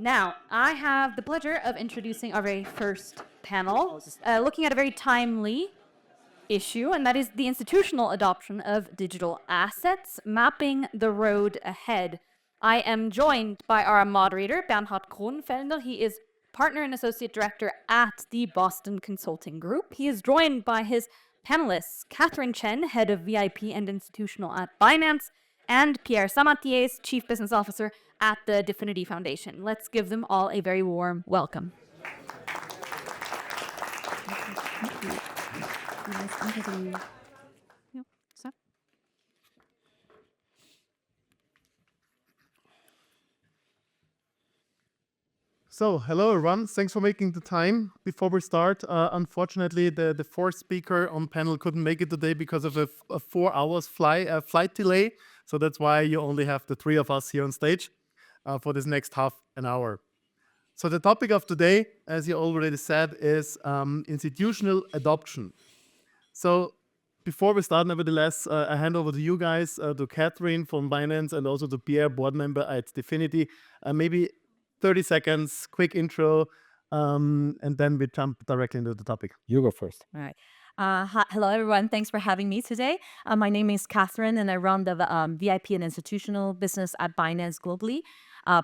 Now, I have the pleasure of introducing our very first panel, looking at a very timely issue, and that is the institutional adoption of digital assets, mapping the road ahead. I am joined by our moderator, Bernhard Kronfellner. He is partner and associate director at the Boston Consulting Group. He is joined by his panelists, Chen, head of VIP and institutional at Binance, and Pierre, Samaties, chief business officer at the DFINITY Foundation. Let's give them all a very warm welcome. So, hello everyone. Thanks for making the time. Before we start, unfortunately, the fourth speaker on panel couldn't make it today because of a 4 hours flight delay. So that's why you only have the three of us here on stage for this next half an hour. So the topic of today, as you already said, is institutional adoption. So before we start, nevertheless, I hand over to you guys, to Catherine from Binance and also to Pierre, board member at DFINITY. Maybe 30 seconds, quick intro, and then we jump directly into the topic. You go first. All right. Hello, everyone. Thanks for having me today. My name is Catherine, and I run the VIP and institutional business at Binance globally.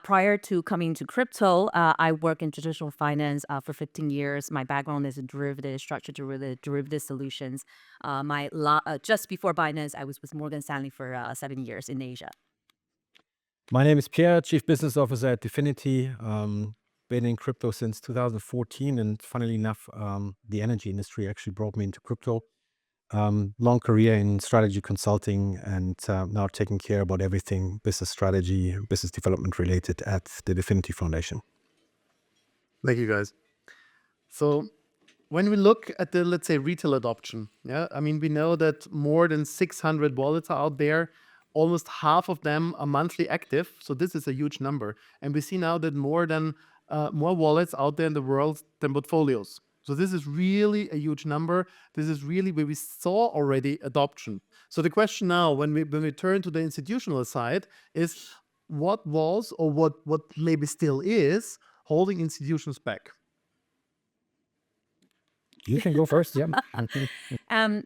Prior to coming to crypto, I work in traditional finance for 15 years. My background is in derivatives, structured derivative solutions. Just before Binance, I was with Morgan Stanley for 7 years in Asia. My name is Pierre, Chief Business Officer at DFINITY. Been in crypto since 2014, and funnily enough, the energy industry actually brought me into crypto. Long career in strategy consulting, and now taking care about everything business strategy, business development related at the DFINITY Foundation. Thank you, guys. So when we look at the, let's say, retail adoption, we know that more than 600 wallets are out there. Almost half of them are monthly active. So this is a huge number. And we see now that more wallets out there in the world than portfolios. So this is really a huge number. This is really where we saw already adoption. So the question now, when we turn to the institutional side, is what was, or what maybe still is, holding institutions back? You can go first, yeah.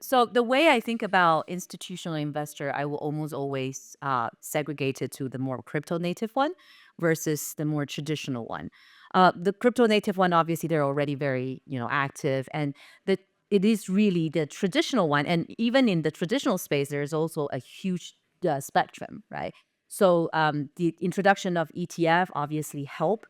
So the way I think about institutional investor, I will almost always segregate it to the more crypto native one versus the more traditional one. The crypto native one, obviously, they're already very active, and it is really the traditional one. And even in the traditional space, there's also a huge spectrum, right? So the introduction of ETF obviously help.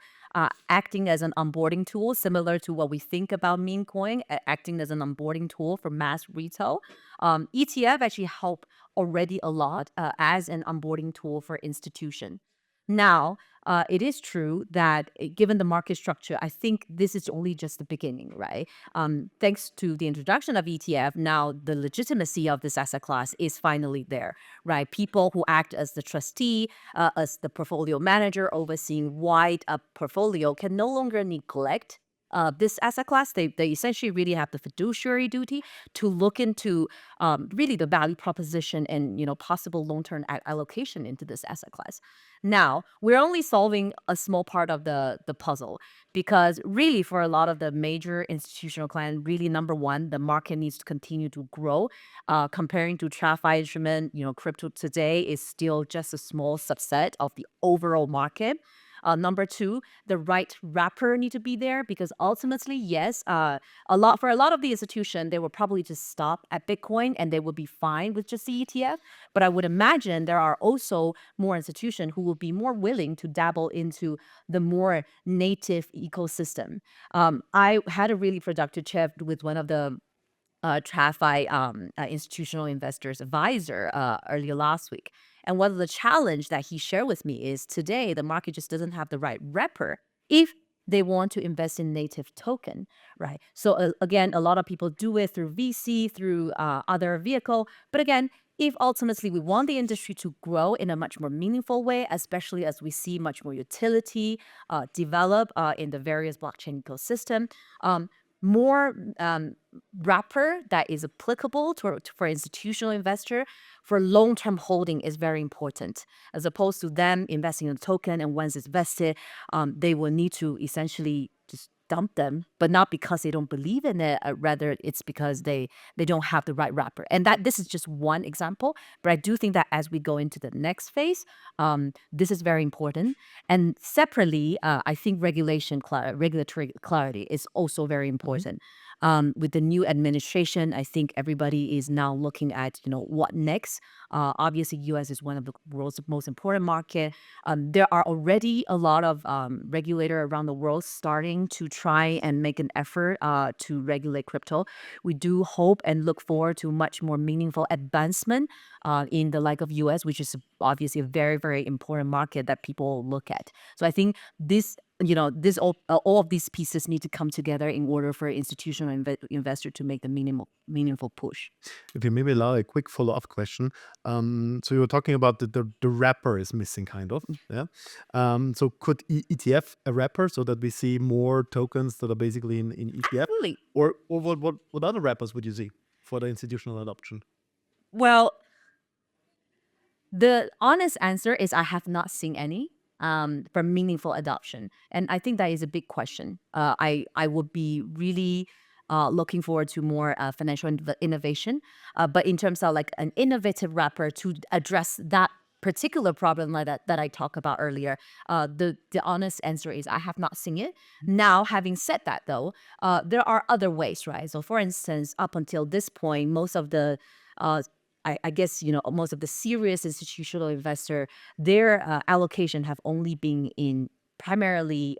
Acting as an onboarding tool, similar to what we think about meme coin, acting as an onboarding tool for mass retail. ETF actually help already a lot as an onboarding tool for institution. Now, it is true that given the market structure, I think this is only just the beginning, right? Thanks to the introduction of ETF, now the legitimacy of this asset class is finally there, right? People who act as the trustee, as the portfolio manager overseeing wide portfolio can no longer neglect this asset class. They essentially really have the fiduciary duty to look into really the value proposition and possible long-term allocation into this asset class. Now, we're only solving a small part of the puzzle, because really for a lot of the major institutional clients, really number one, the market needs to continue to grow. Comparing to TradFi instrument, crypto today is still just a small subset of the overall market. Number two, the right wrapper need to be there, because ultimately, yes, for a lot of the institution, they will probably just stop at Bitcoin and they will be fine with just the ETF. But I would imagine there are also more institutions who will be more willing to dabble into the more native ecosystem. I had a really productive chat with one of the TradFi institutional investors advisor earlier last week. And one of the challenge that he shared with me is today the market just doesn't have the right wrapper if they want to invest in native token, right? So again, a lot of people do it through VC, through other vehicle. But again, if ultimately we want the industry to grow in a much more meaningful way, especially as we see much more utility develop in the various blockchain ecosystem, more wrapper that is applicable for institutional investor for long-term holding is very important, as opposed to them investing in a token, and once it's vested, they will need to essentially just dump them, but not because they don't believe in it, rather it's because they don't have the right wrapper. And that this is just one example, but I do think that as we go into the next phase, this is very important. And separately, I think regulatory clarity is also very important. With the new administration, I think everybody is now looking at, what next. Obviously, U.S. is one of the world's most important market. There are already a lot of regulator around the world starting to try and make an effort to regulate crypto. We do hope and look forward to much more meaningful advancement in the like of U.S., which is obviously a very, very important market that people look at. So I think this all of these pieces need to come together in order for institutional investor to make the meaningful push. If you maybe allow a quick follow-up question. So you were talking about the wrapper is missing, kind of. Yeah. So could ETF a wrapper so that we see more tokens that are basically in ETF? Absolutely. Or what other wrappers would you see for the institutional adoption? Well, the honest answer is I have not seen any for meaningful adoption. And I think that is a big question. I would be really looking forward to more financial innovation. But in terms of like an innovative wrapper to address that particular problem like that I talked about earlier, the honest answer is I have not seen it. Now, having said that though, there are other ways, right? So for instance, up until this point, most of the I guess, most of the serious institutional investor, their allocation have only been in primarily,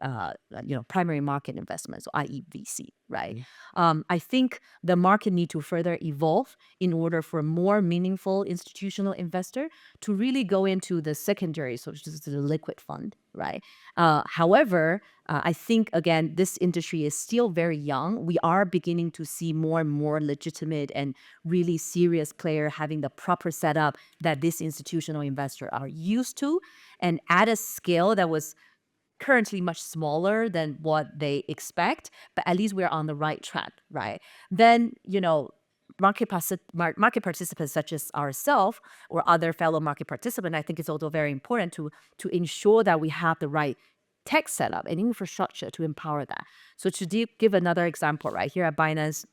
primary market investments, i.e. VC, right? I think the market need to further evolve in order for more meaningful institutional investor to really go into the secondary, so just the liquid fund, right? However, I think, again, this industry is still very young. We are beginning to see more and more legitimate and really serious player having the proper setup that this institutional investor are used to, and at a scale that was currently much smaller than what they expect, but at least we're on the right track, right? Then, market participants such as ourselves or other fellow market participants, I think it's also very important to ensure that we have the right tech setup and infrastructure to empower that. So to give another example, right here at Binance,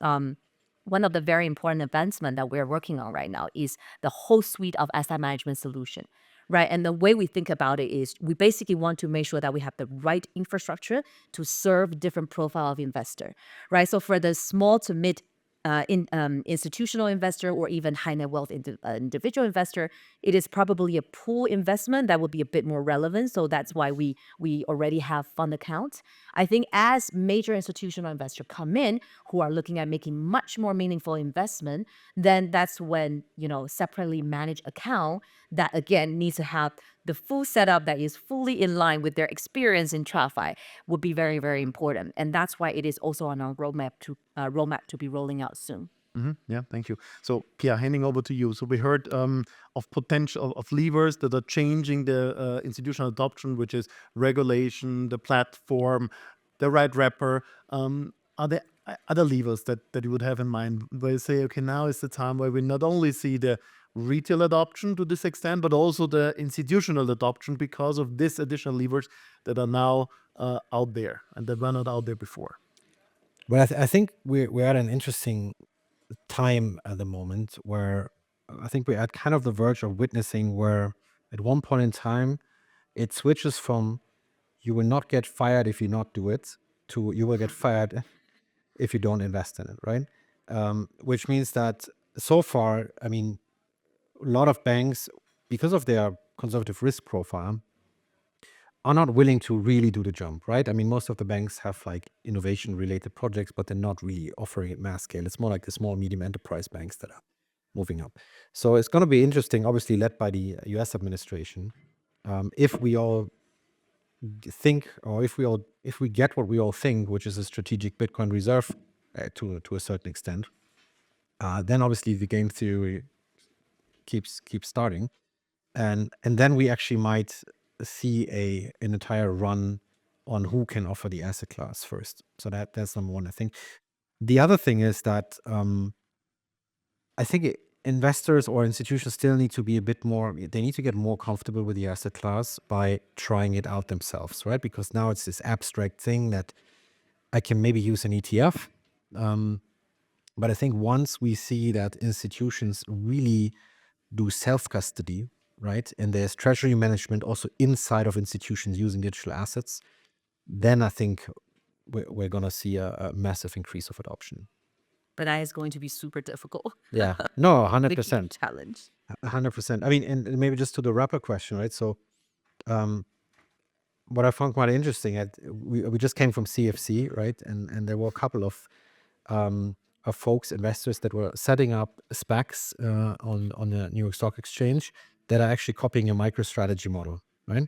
one of the very important advancements that we're working on right now is the whole suite of asset management solution, right? And the way we think about it is we basically want to make sure that we have the right infrastructure to serve different profile of investor, right? So for the small to mid institutional investor or even high net wealth individual investor, it is probably a pool investment that would be a bit more relevant. So that's why we already have fund accounts. I think as major institutional investors come in who are looking at making much more meaningful investment, then that's when, separately managed account that again needs to have the full setup that is fully in line with their experience in TradFi would be very, very important. And that's why it is also on our roadmap to be rolling out soon. Yeah, thank you. So Pierre, handing over to you. So we heard of potential of levers that are changing the institutional adoption, which is regulation, the platform, the right wrapper. Are there other levers that you would have in mind where you say, okay, now is the time where we not only see the retail adoption to this extent, but also the institutional adoption because of these additional levers that are now out there and that were not out there before? Well, I think we're at an interesting time at the moment where I think we're at kind of the verge of witnessing where at one point in time it switches from you will not get fired if you not do it to you will get fired if you don't invest in it, right? Which means that so far, I mean, a lot of banks, because of their conservative risk profile, are not willing to really do the jump, right? I mean, most of the banks have like innovation related projects, but they're not really offering it mass scale. It's more like the small, medium enterprise banks that are moving up. So it's going to be interesting, obviously led by the US administration. If we all think, or if we get what we all think, which is a strategic Bitcoin reserve to a certain extent, then obviously the game theory keeps starting, and then we actually might see an entire run on who can offer the asset class first. So that's number one, I think. The other thing is that I think investors or institutions still need to be a bit more, they need to get more comfortable with the asset class by trying it out themselves, right? Because now it's this abstract thing that I can maybe use an ETF. But I think once we see that institutions really do self-custody, right? And there's treasury management also inside of institutions using digital assets, then I think we're going to see a massive increase of adoption. But that is going to be super difficult. Yeah, no, The key 100%. challenge. 100%. I mean, and maybe just to the wrapper question, right? So, what I found quite interesting, we just came from CFC, right? And there were a couple of folks, investors that were setting up SPACs on the New York Stock Exchange that are actually copying a MicroStrategy model, right?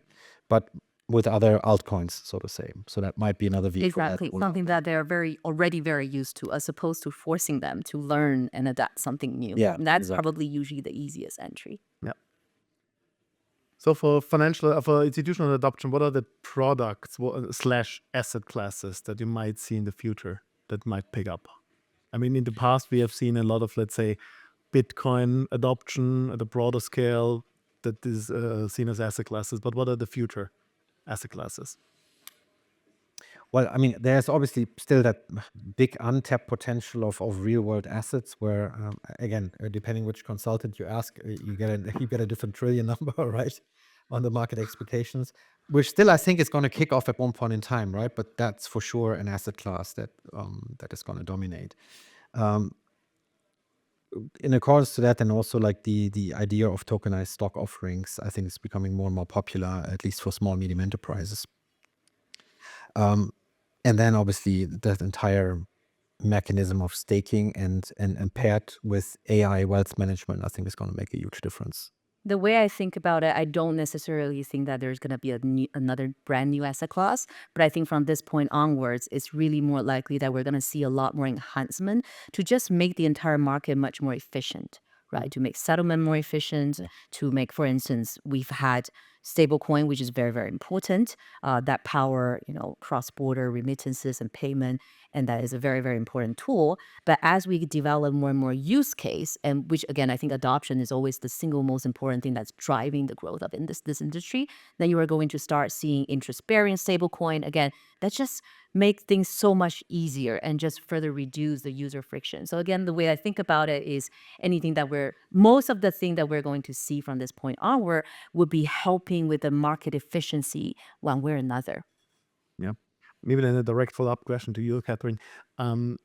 But with other altcoins, so to say. So that might be another vehicle. Exactly. Something that they're already very used to, as opposed to forcing them to learn and adapt something new. Yeah, And that's exactly. probably usually the easiest entry. Yeah. So for institutional adoption, what are the products slash asset classes that you might see in the future that might pick up? I mean, in the past, we have seen a lot of, let's say, Bitcoin adoption at a broader scale that is seen as asset classes. But what are the future asset classes? Well, I mean, there's obviously still that big untapped potential of real world assets where, again, depending which consultant you ask, you get a different trillion number, right, on the market expectations, which still I think is going to kick off at one point in time, right? But that's for sure an asset class that is going to dominate. In accordance to that, and also like the idea of tokenized stock offerings, I think is becoming more and more popular, at least for small, medium enterprises. And then obviously that entire mechanism of staking and paired with AI wealth management, I think is going to make a huge difference. The way I think about it, I don't necessarily think that there's going to be another brand new asset class. But I think from this point onwards, it's really more likely that we're going to see a lot more enhancement to just make the entire market much more efficient, right? To make settlement more efficient, to make, for instance, we've had stablecoin, which is very, very important, that power, cross-border remittances and payment. And that is a very, very important tool. But as we develop more and more use case, and which again, I think adoption is always the single most important thing that's driving the growth of this industry, then you are going to start seeing interest-bearing stablecoin. Again, that just make things so much easier and just further reduce the user friction. So again, the way I think about it is most of the thing that we're going to see from this point onward would be helping with the market efficiency one way or another. Yeah. Maybe then a direct follow-up question to you, Catherine. From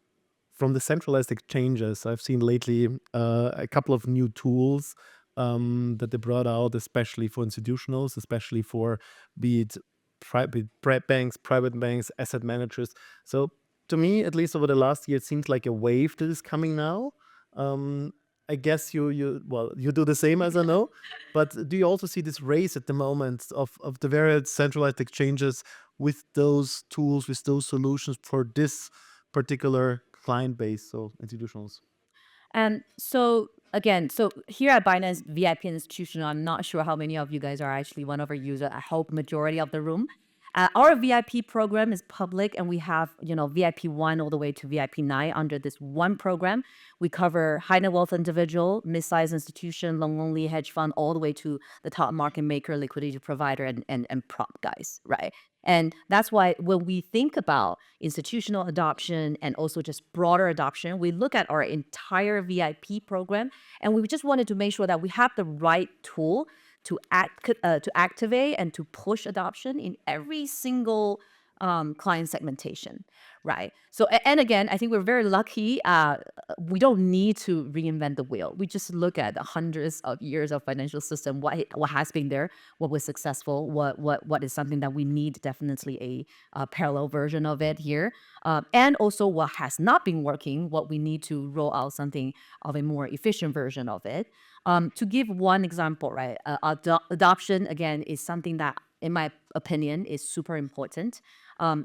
the centralized exchanges, I've seen lately a couple of new tools that they brought out, especially for institutionals, especially for be it private banks, asset managers. So to me, at least over the last year, it seems like a wave that is coming now. I guess you do the same, as I know. But do you also see this race at the moment of the various centralized exchanges with those tools, with those solutions for this particular client base, so institutionals? And so again, here at Binance VIP Institutional, I'm not sure how many of you guys are actually one of our users. I hope majority of the room. Our VIP program is public, and we have VIP 1 all the way to VIP 9 under this one program. We cover high net wealth individual, mid-sized institution, long-only hedge fund, all the way to the top market maker, liquidity provider, and prop guys, right? And that's why when we think about institutional adoption and also just broader adoption, we look at our entire VIP program, and we just wanted to make sure that we have the right tool to activate and to push adoption in every single client segmentation, right? So, and again, I think we're very lucky. We don't need to reinvent the wheel. We just look at the hundreds of years of financial system, what has been there, what was successful, what is something that we need definitely a parallel version of it here, and also what has not been working, what we need to roll out something of a more efficient version of it. To give one example, right? Adoption, again, is something that, in my opinion, is super important.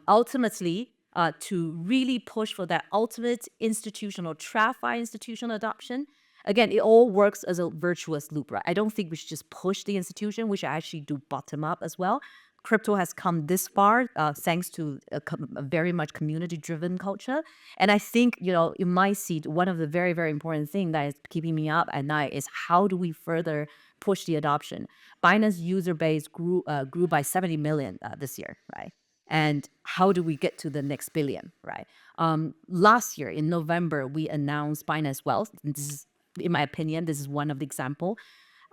Ultimately, to really push for that ultimate institutional, TradFi institutional adoption, again, it all works as a virtuous loop, right? I don't think we should just push the institution. We should actually do bottom up as well. crypto has come this far thanks to a very much community-driven culture. And I think, in my seat, one of the very, very important things that is keeping me up at night is how do we further push the adoption? Binance user base grew by 70 million this year, right? And how do we get to the next billion, right? Last year in November, we announced Binance Wealth. And this is, in my opinion, this is one of the example.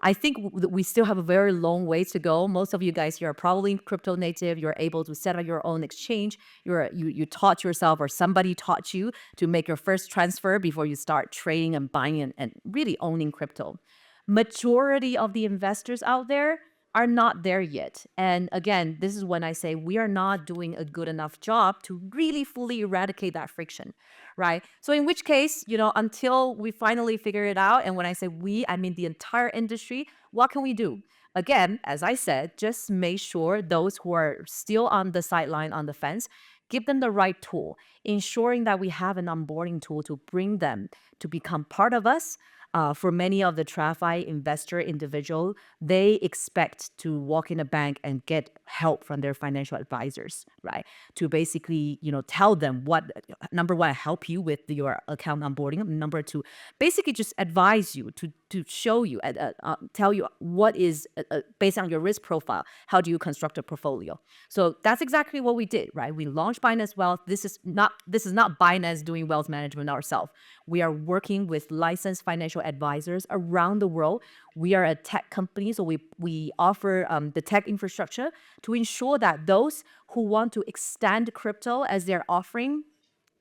I think we still have a very long way to go. Most of you guys here are probably crypto native. You're able to set up your own exchange. You taught yourself or somebody taught you to make your first transfer before you start trading and buying and really owning crypto. Majority of the investors out there are not there yet. And again, this is when I say we are not doing a good enough job to really fully eradicate that friction, right? So in which case, until we finally figure it out, and when I say we, I mean the entire industry, what can we do? Again, as I said, just make sure those who are still on the sideline, on the fence, give them the right tool, ensuring that we have an onboarding tool to bring them to become part of us. For many of the TradFi investor individual, they expect to walk in a bank and get help from their financial advisors, right? To basically, tell them what, number one, help you with your account onboarding. Number two, basically just advise you to show you, tell you what is, based on your risk profile, how do you construct a portfolio? So that's exactly what we did, right? We launched Binance Wealth. This is not Binance doing wealth management ourselves. We are working with licensed financial advisors around the world. We are a tech company, so we offer the tech infrastructure to ensure that those who want to extend crypto as their offering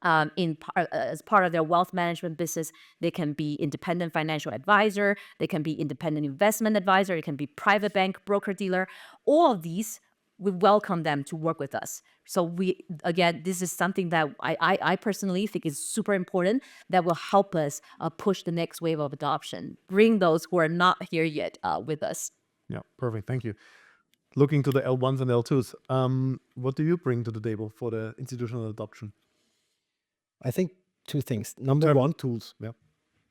as part of their wealth management business, they can be independent financial advisor, they can be independent investment advisor, it can be private bank, broker dealer. All of these, we welcome them to work with us. So this is something that I personally think is super important that will help us push the next wave of adoption, bring those who are not here yet with us. Yeah, perfect. Thank you. Looking to the L1s and L2s, what do you bring to the table for the institutional adoption? I think two things. Number one, tools. Yeah.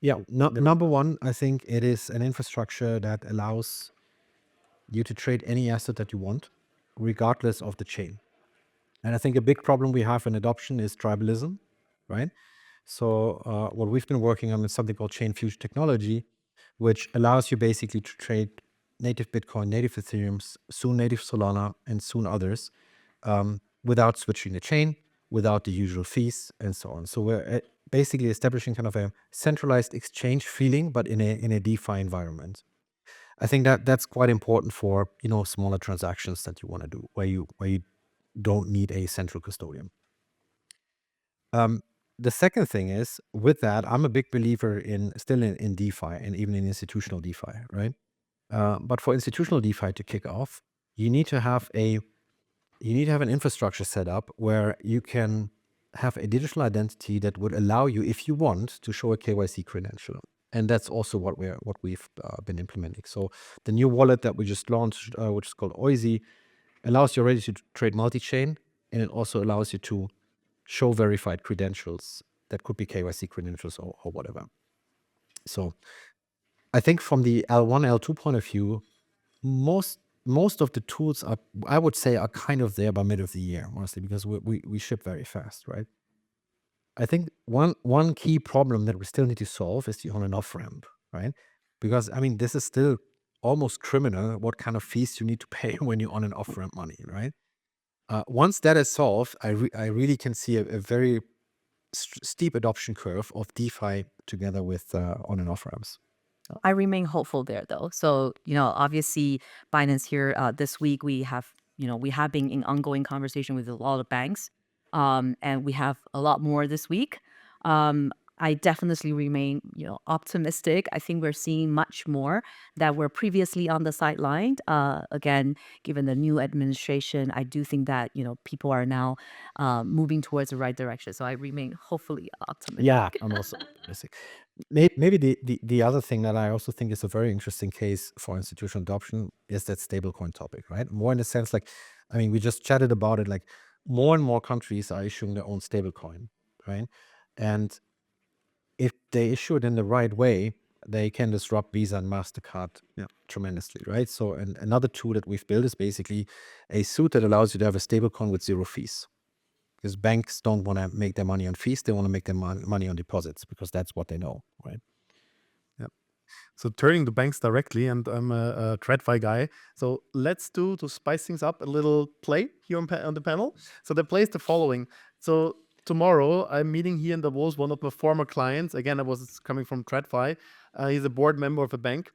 Yeah. Number one, I think it is an infrastructure that allows you to trade any asset that you want, regardless of the chain. And I think a big problem we have in adoption is tribalism, right? So what we've been working on is something called Chain Fusion technology, which allows you basically to trade native Bitcoin, native Ethereum, soon native Solana, and soon others, without switching the chain, without the usual fees, and so on. So we're basically establishing kind of a centralized exchange feeling, but in a DeFi environment. I think that's quite important for smaller transactions that you want to do, where you don't need a central custodian. The second thing is, with that, I'm a big believer in DeFi and even in institutional DeFi, right? But for institutional DeFi to kick off, you need to have an infrastructure set up where you can have a digital identity that would allow you, if you want, to show a KYC credential. And that's also what we've been implementing. So the new wallet that we just launched, which is called Oisy, allows you already to trade multi-chain, and it also allows you to show verified credentials that could be KYC credentials or whatever. So I think from the L1, L2 point of view, most of the tools I would say are kind of there by mid of the year, honestly, because we ship very fast, right? I think one key problem that we still need to solve is the on and off ramp, right? Because this is still almost criminal what kind of fees you need to pay when you on and off ramp money, right? Once that is solved, I really can see a very steep adoption curve of DeFi together with on and off ramps. I remain hopeful there, though. So, obviously, Binance here this week, we have been in ongoing conversation with a lot of banks, and we have a lot more this week. I definitely remain, optimistic. I think we're seeing much more that were previously on the sideline. Again, given the new administration, I do think that, people are now moving towards the right direction. So I remain hopefully optimistic. Yeah, I'm also optimistic. Maybe the other thing that I also think is a very interesting case for institutional adoption is that stablecoin topic, right? More in the sense we just chatted about it, like more and more countries are issuing their own stablecoin, right? And if they issue it in the right way, they can disrupt Visa and MasterCard tremendously, right? So another tool that we've built is basically a suite that allows you to have a stablecoin with 0 fees. Because banks don't want to make their money on fees, they want to make their money on deposits because that's what they know, right? So turning to banks directly, and I'm a TradFi guy. So let's do, to spice things up, a little play here on the panel. So the play is the following. So tomorrow I'm meeting here in Davos one of my former clients. Again, I was coming from TradFi. He's a board member of a bank.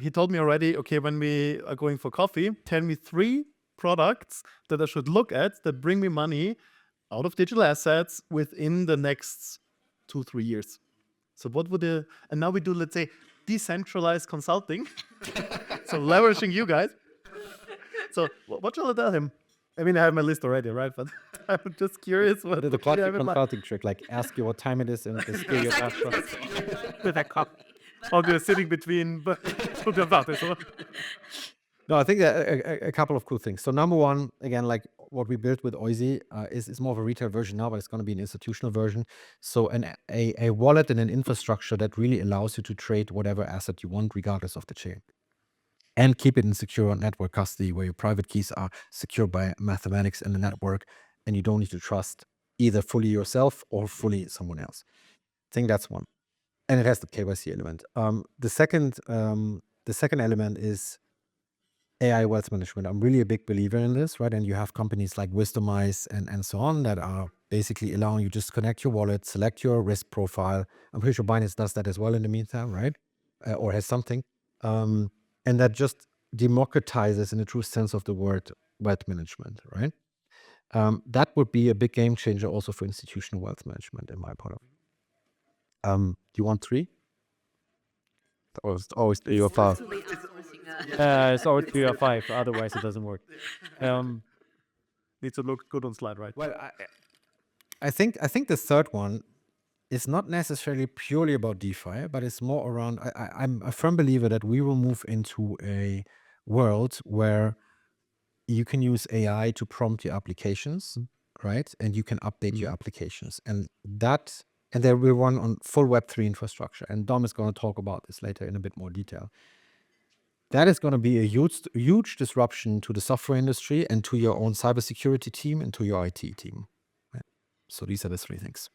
He told me already, okay, when we are going for coffee, tell me 3 products that I should look at that bring me money out of digital assets within the next 2-3 years. So what would and now we do, let's say, decentralized consulting. So leveraging you guys. So what shall I tell him? I mean, I have my list already, right? But I'm just curious. What The classic consulting trick, like ask you what time it is and just give you a with a cup. Or you're sitting between. No, I think that a couple of cool things. So number one, again, like what we built with Oisi is more of a retail version now, but it's going to be an institutional version. So a wallet and an infrastructure that really allows you to trade whatever asset you want, regardless of the chain. And keep it in secure network custody where your private keys are secured by mathematics in the network, and you don't need to trust either fully yourself or fully someone else. I think that's one. And it has the KYC element. The second element is AI wealth management. I'm really a big believer in this, right? And you have companies like Wisdomize and so on that are basically allowing you just connect your wallet, select your risk profile. I'm pretty sure Binance does that as well in the meantime, right? Or has something. And that just democratizes, in the true sense of the word, wealth management, right? That would be a big game changer also for institutional wealth management, in my point of view. Do you want 3? Always 3 or 5. It's always 3 or 5. Otherwise, it doesn't work. Needs to look good on slide, right? Well, I think the third one is not necessarily purely about DeFi, but it's more around. I'm a firm believer that we will move into a world where you can use AI to prompt your applications, right? And you can update your applications, and they will run on full Web3 infrastructure. And Dom is going to talk about this later in a bit more detail. That is going to be a huge disruption to the software industry and to your own cybersecurity team and to your IT team. Right? So these are the 3 things.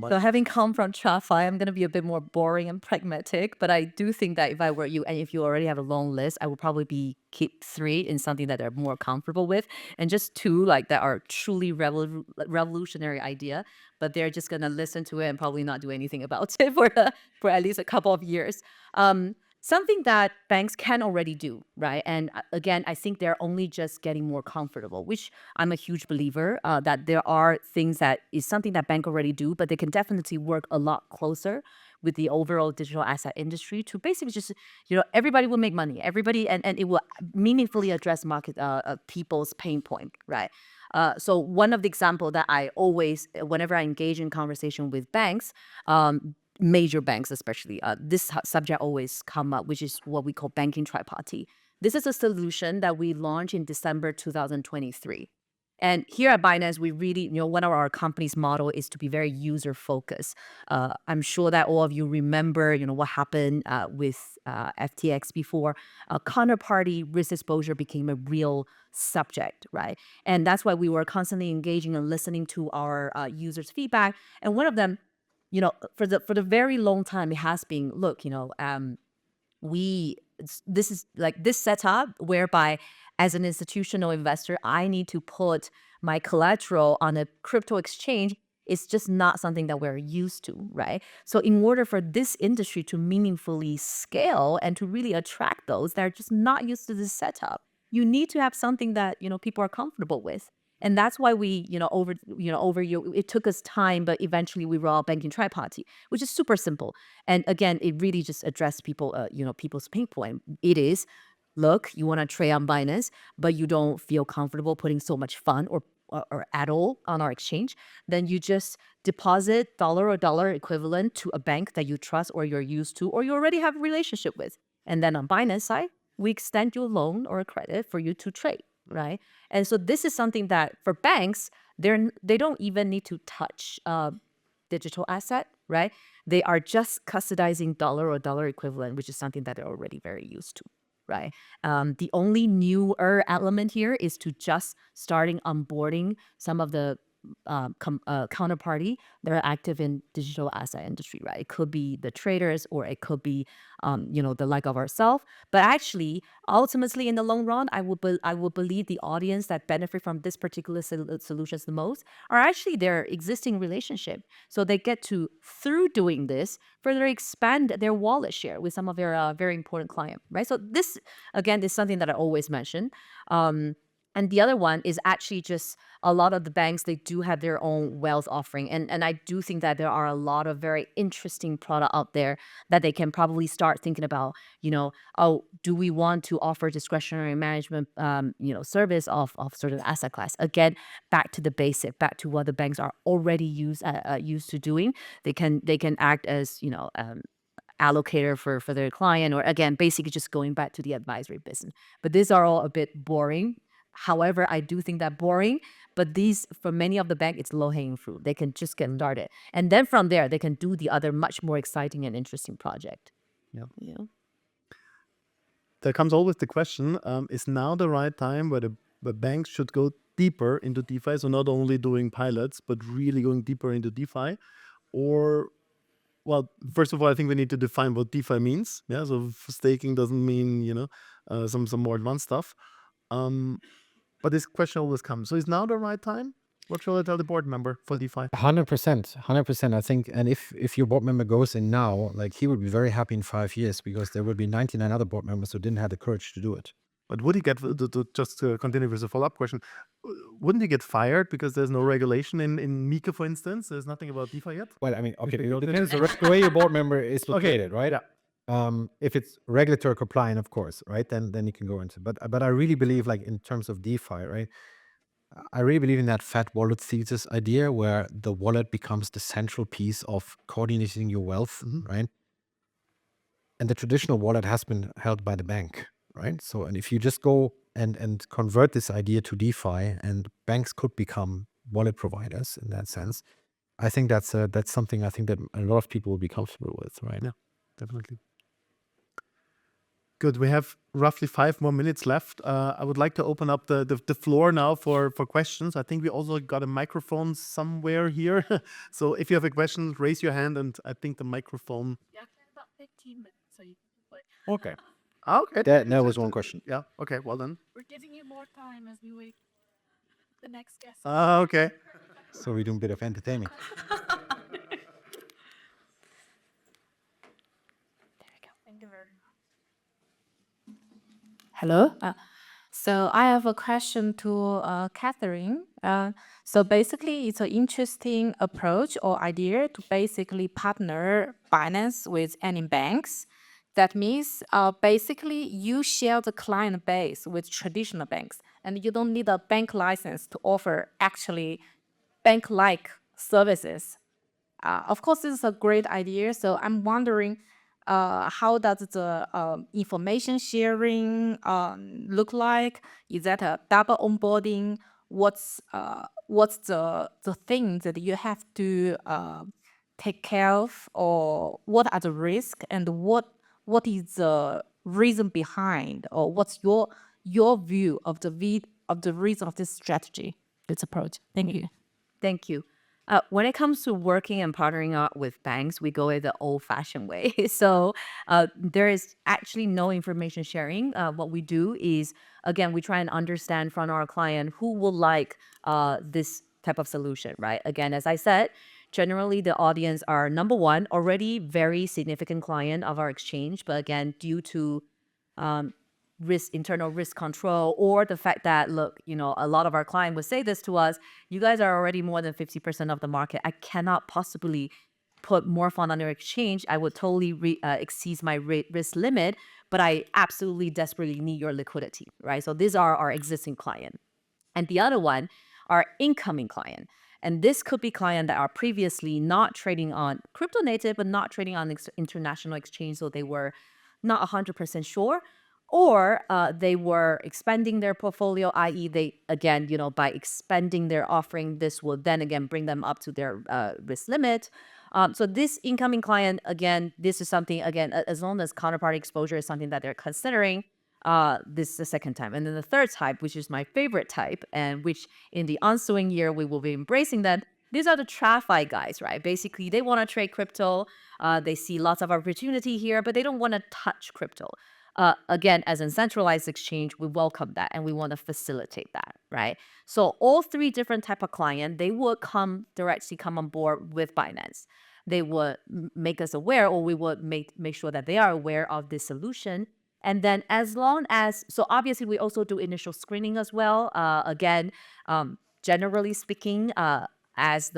So having come from TradFi, I'm going to be a bit more boring and pragmatic, but I do think that if I were you, and if you already have a long list, I would probably keep 3 in something that they're more comfortable with, and just 2 like that are truly revolutionary idea, but they're just going to listen to it and probably not do anything about it for at least a couple of years. Something that banks can already do, right? And again, I think they're only just getting more comfortable, which I'm a huge believer that there are things that is something that bank already do, but they can definitely work a lot closer with the overall digital asset industry to basically just, everybody will make money, everybody, and it will meaningfully address market people's pain point, right? So one of the example that I always, whenever I engage in conversation with banks, major banks especially, this subject always come up, which is what we call banking tripartite. This is a solution that we launched in December 2023. And here at Binance, we really, one of our company's model is to be very user focused. I'm sure that all of you remember, what happened with FTX before. Counterparty risk exposure became a real subject, right? And that's why we were constantly engaging and listening to our users' feedback. And one of them, for the very long time, it has been, look, this is like this setup whereby as an institutional investor, I need to put my collateral on a crypto exchange. It's just not something that we're used to, right? So in order for this industry to meaningfully scale and to really attract those that are just not used to this setup, you need to have something that, people are comfortable with. And that's why we, it took us time, but eventually we rolled out banking tripartite, which is super simple. And again, it really just addressed people, people's pain point. It is, look, you want to trade on Binance, but you don't feel comfortable putting so much fund or at all on our exchange, then you just deposit dollar or dollar equivalent to a bank that you trust or you're used to or you already have a relationship with. And then on Binance side, we extend you a loan or a credit for you to trade. Right. And so this is something that for banks, they don't even need to touch digital asset, right? They are just custodizing dollar or dollar equivalent, which is something that they're already very used to, right? The only newer element here is to just starting onboarding some of the counterparty that are active in digital asset industry, right? It could be the traders, or it could be, the like of ourselves. But actually, ultimately, in the long run, I would believe the audience that benefit from this particular solutions the most are actually their existing relationship. So they get to, through doing this, further expand their wallet share with some of their very important client, right? So this, again, is something that I always mention. And the other one is actually just a lot of the banks, they do have their own wealth offering. And I do think that there are a lot of very interesting product out there that they can probably start thinking about, oh, do we want to offer discretionary management, service of certain asset class? Again, back to the basic, back to what the banks are already used to doing. They can act as, allocator for their client, or again, basically just going back to the advisory business. But these are all a bit boring. However, I do think that boring, but these, for many of the bank, it's low-hanging fruit. They can just get started. And then from there, they can do the other much more exciting and interesting project. Yeah. There comes always the question, is now the right time where the banks should go deeper into DeFi? So not only doing pilots, but really going deeper into DeFi? Or, well, first of all, I think we need to define what DeFi means. Yeah, so staking doesn't mean, some more advanced stuff. But this question always comes. So is now the right time? What shall I tell the board member for DeFi? 100%. I think, and if your board member goes in now, like, he would be very happy in 5 years, because there will be 99 other board members who didn't have the courage to do it. But would he get, just to continue with the follow-up question, wouldn't he get fired because there's no regulation in Mika, for instance? There's nothing about DeFi yet? Well, I mean, okay, it depends on the way your board member is located, right? Yeah. If it's regulatory compliant, of course, right? Then you can go into. But I really believe, like, in terms of DeFi, right? I really believe in that fat wallet thesis idea, where the wallet becomes the central piece of coordinating your wealth, right? And the traditional wallet has been held by the bank, right? So, and if you just go and convert this idea to DeFi, and banks could become wallet providers in that sense, I think that's something I think that a lot of people will be comfortable with, right? Yeah, definitely. Good. We have roughly 5 more minutes left. I would like to open up the floor now for questions. I think we also got a microphone somewhere here. So if you have a question, raise your hand, and I think the microphone. Yeah, about 15 minutes, so you can play. Okay. Okay. That was one question. Yeah. Okay. Well done. We're giving you more time as we wait the next guest. Okay. So we do a bit of entertainment. Thank you very much. Hello. So I have a question to Catherine. So basically, it's an interesting approach or idea to basically partner Binance with any banks. That means basically you share the client base with traditional banks, and you don't need a bank license to offer actually bank-like services. Of course, this is a great idea. So I'm wondering, how does the information sharing look like? Is that a double onboarding? What's the thing that you have to take care of, or what are the risks, and what is the reason behind, or what's your view of the reason of this strategy, this approach? Thank you. Thank you. When it comes to working and partnering up with banks, we go the old-fashioned way. So there is actually no information sharing. What we do is, again, we try and understand from our client who will like this type of solution, right? Again, as I said, generally the audience are, number one, already very significant client of our exchange. But again, due to internal risk control, or the fact that, look, a lot of our clients would say this to us: you guys are already more than 50% of the market. I cannot possibly put more fund on your exchange. I would totally exceed my risk limit, but I absolutely desperately need your liquidity, right? So these are our existing client. And the other one are incoming client. And this could be clients that are previously not trading on crypto native, but not trading on international exchange, so they were not 100% sure. or they were expanding their portfolio, i.e. they, again, by expanding their offering, this will then again bring them up to their risk limit. So this incoming client, again, this is something, again, as long as counterparty exposure is something that they're considering, this is the second type. And then the third type, which is my favorite type, and which in the ensuing year, we will be embracing that. These are the TradFi guys, right? Basically, they want to trade crypto. They see lots of opportunity here, but they don't want to touch crypto. Again, as a centralized exchange, we welcome that and we want to facilitate that, right? So all three different type of client, they will directly come on board with Binance. They would make us aware, or we would make sure that they are aware of this solution. And then as long as, so obviously we also do initial screening as well. Again, generally speaking, as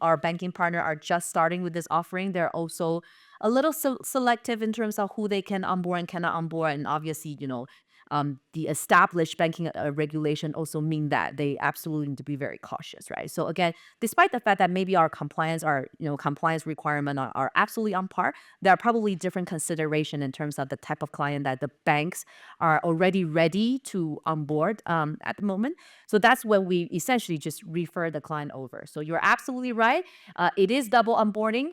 our banking partner are just starting with this offering, they're also a little selective in terms of who they can onboard and cannot onboard. And obviously, the established banking regulation also mean that they absolutely need to be very cautious, right? So again, despite the fact that maybe our compliance requirement are absolutely on par, there are probably different consideration in terms of the type of client that the banks are already ready to onboard at the moment. So that's when we essentially just refer the client over. So you're absolutely right. It is double onboarding.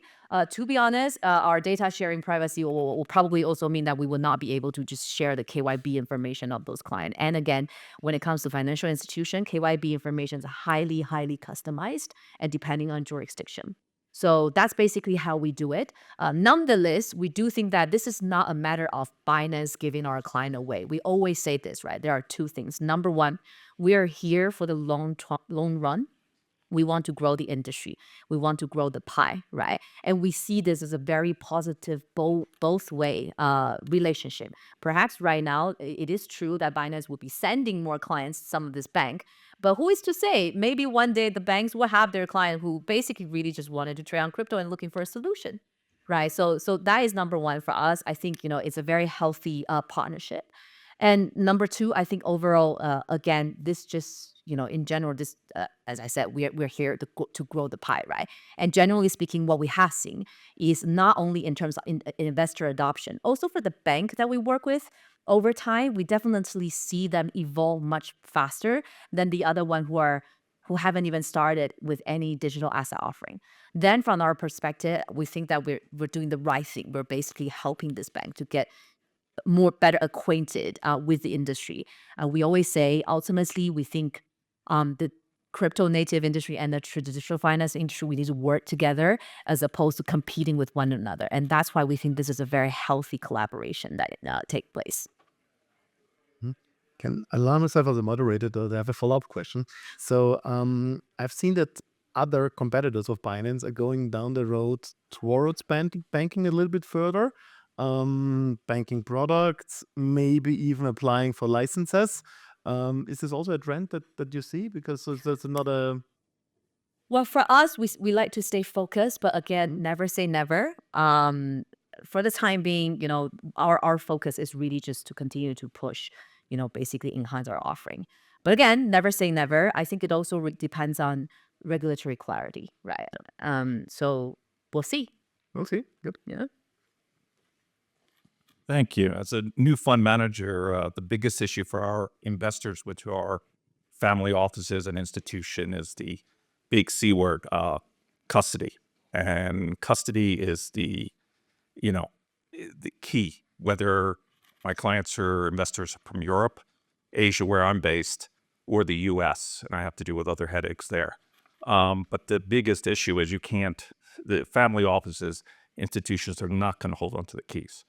To be honest, our data sharing privacy will probably also mean that we will not be able to just share the KYB information of those clients. And again, when it comes to financial institution, KYB information is highly, highly customized and depending on jurisdiction. So that's basically how we do it. Nonetheless, we do think that this is not a matter of Binance giving our client away. We always say this, right? There are two things. Number one, we are here for the long run. We want to grow the industry. We want to grow the pie, right? And we see this as a very positive both way relationship. Perhaps right now, it is true that Binance will be sending more clients to some of this bank, but who is to say? Maybe one day the banks will have their client who basically really just wanted to trade on crypto and looking for a solution, right? So that is number one for us. I think, it's a very healthy partnership. And number two, I think overall, again, this just, in general, this, as I said, we're here to grow the pie, right? And generally speaking, what we have seen is not only in terms of investor adoption, also for the bank that we work with, over time, we definitely see them evolve much faster than the other one who haven't even started with any digital asset offering. Then from our perspective, we think that we're doing the right thing. We're basically helping this bank to get better acquainted with the industry. We always say, ultimately, we think the crypto native industry and the traditional finance industry, we need to work together as opposed to competing with one another. And that's why we think this is a very healthy collaboration that take place. Can allow myself as a moderator to have a follow-up question. So I've seen that other competitors of Binance are going down the road towards banking a little bit further. Banking products, maybe even applying for licenses. Is this also a trend that you see? Because there's another. Well, for us, we like to stay focused, but again, never say never. For the time being, our focus is really just to continue to push, basically enhance our offering. But again, never say never. I think it also depends on regulatory clarity, right? So we'll see. We'll see. Good. Yeah. Thank you. As a new fund manager, the biggest issue for our investors, which are family offices and institution, is the big C word, custody. And custody is the key, whether my clients are investors from Europe, Asia, where I'm based, or the US, and I have to deal with other headaches there. But the biggest issue is the family offices, institutions are not going to hold on to the keys.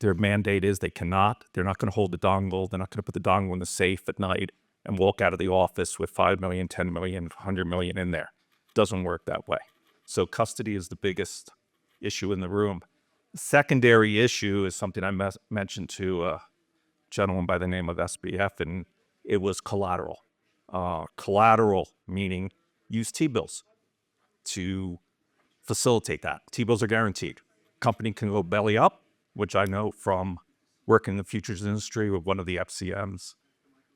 Their mandate is they're not going to hold the dongle. They're not going to put the dongle in the safe at night and walk out of the office with 5 million, 10 million, 100 million in there. Doesn't work that way. So custody is the biggest issue in the room. Secondary issue is something I mentioned to a gentleman by the name of SBF, and it was collateral. Collateral meaning use T-bills to facilitate that. T-bills are guaranteed. Company can go belly up, which I know from working in the futures industry with one of the FCMs,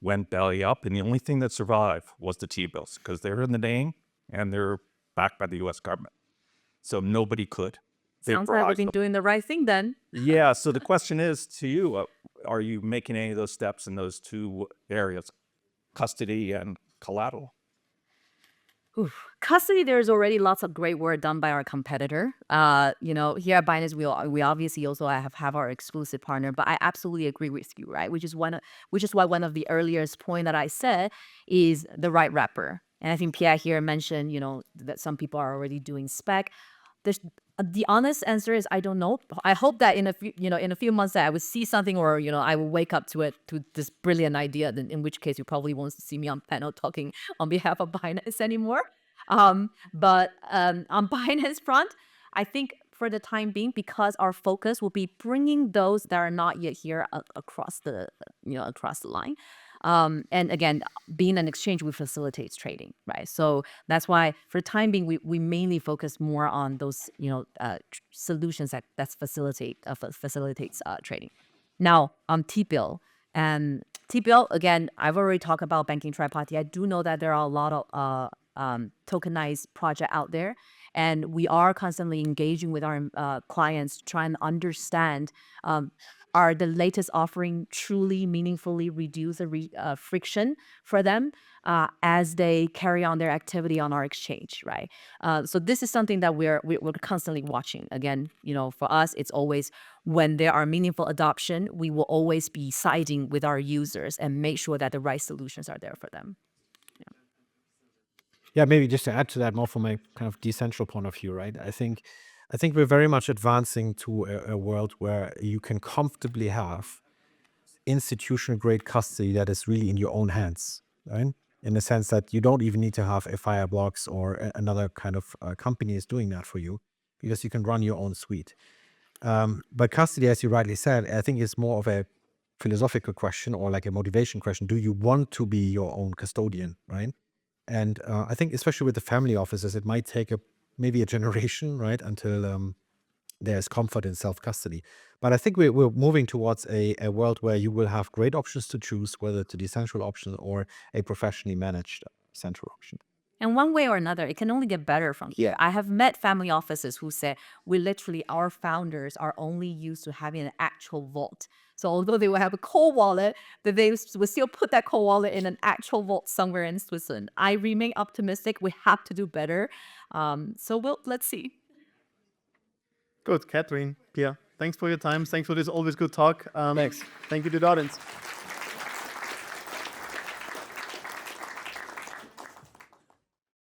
went belly up, and the only thing that survived was the T-bills because they're in the name and they're backed by the U.S. government. So nobody could. Sounds like we've been doing the right thing then. Yeah, so the question is to you, are you making any of those steps in those two areas, custody and collateral? Oof. Custody, there's already lots of great work done by our competitor. Here at Binance, we obviously also have our exclusive partner, but I absolutely agree with you, right? Which is why one of the earliest point that I said is the right wrapper. And I think Pierre here mentioned, that some people are already doing spec. The honest answer is I don't know. I hope that in a few months that I will see something, or I will wake up to this brilliant idea. Then in which case you probably won't see me on panel talking on behalf of Binance anymore. But on Binance front, I think for the time being, because our focus will be bringing those that are not yet here across the line. And again, being an exchange, we facilitates trading, right? So that's why for the time being, we mainly focus more on those, solutions that facilitates trading. Now, T-bill. And T-bill, again, I've already talked about banking tripartite. I do know that there are a lot of tokenized project out there, and we are constantly engaging with our clients to try and understand are the latest offering truly meaningfully reduce the friction for them as they carry on their activity on our exchange, right? So this is something that we're constantly watching. Again, for us, it's always when there are meaningful adoption, we will always be siding with our users and make sure that the right solutions are there for them. Yeah, maybe just to add to that more from a kind of decentral point of view, right? I think we're very much advancing to a world where you can comfortably have institutional grade custody that is really in your own hands, right? In the sense that you don't even need to have a Fireblocks or another kind of company is doing that for you, because you can run your own suite. But custody, as you rightly said, I think is more of a philosophical question or like a motivation question. Do you want to be your own custodian, right? And I think especially with the family offices, it might take maybe a generation, right, until there's comfort in self-custody. But I think we're moving towards a world where you will have great options to choose, whether it's a decentral option or a professionally managed central option. And one way or another, it can only get better from here. I have met family offices who say, our founders are only used to having an actual vault. So although they will have a cold wallet, that they will still put that cold wallet in an actual vault somewhere in Switzerland. I remain optimistic. We have to do better. Let's see. Good, Catherine, Pierre. Thanks for your time. Thanks for this always good talk. Thanks. Thank you to the audience.